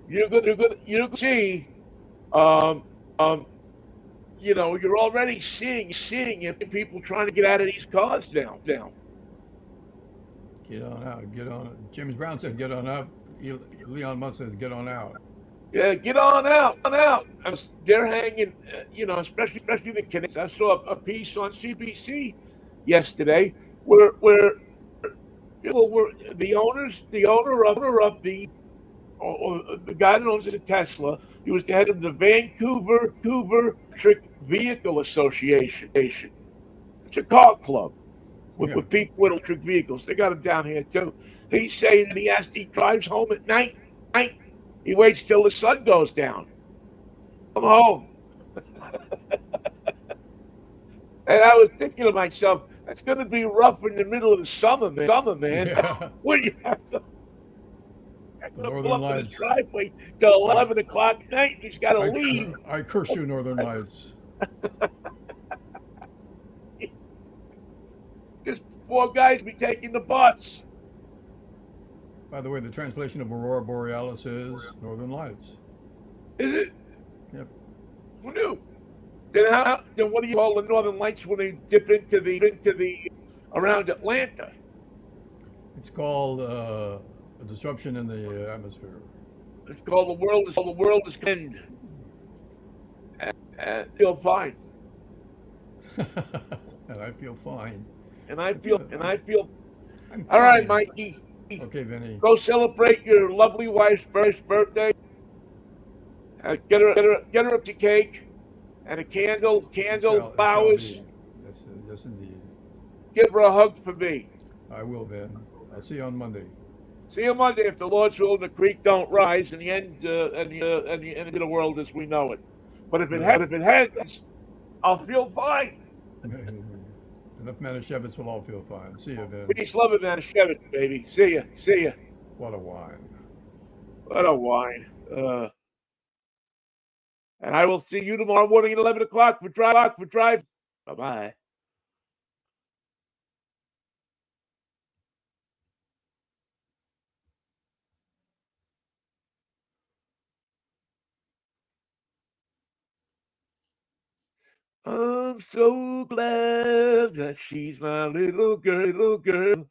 You're gonna see, um, um, you're already seeing it. People trying to get out of these cars now. Get on out. Get on. James Brown said, "Get on up." Leon Musk says, "Get on out." Yeah, get on out. They're hanging, especially the Canadians. I saw a piece on CBC yesterday where the owner of the guy that owns the Tesla. He was the head of the Vancouver Electric Vehicle Association. It's a car club Yeah. with people with electric vehicles. They got them down here too. He's saying that he drives home at night. He waits till the sun goes down. Come home. And I was thinking to myself, that's going to be rough in the middle of the summer, man. Yeah. When you have to The pull Northern up in his Lights. driveway till 11 o'clock at night, and he's got to leave. I curse you, Northern Lights. This poor guy's be taking the bus. By the way, the translation of Aurora Borealis is Northern Lights. Is it? Yep. Who knew? Then what do you call the Northern Lights when they dip into the around Atlanta? It's called a disruption in the atmosphere. It's called the world is end. And feel fine. And I feel fine. And I feel I'm all right, fine. Mikey. Okay, Vinny. Go celebrate your lovely wife's birthday. Get her a cake and a candle, It shall flowers. be. Yes, indeed. Give her a hug for me. I will, Vin. I'll see you on Monday. See you Monday if the Lord's will and the creek don't rise and the end of the world as we know it. But if it happens, I'll feel fine. Enough Manischewitz will all feel fine. See you, Vin. Peace, love, and Manischewitz, baby. See ya. What a wine. What a wine. And I will see you tomorrow morning at 11 o'clock for drive. Bye-bye. I'm so glad that she's my little girl.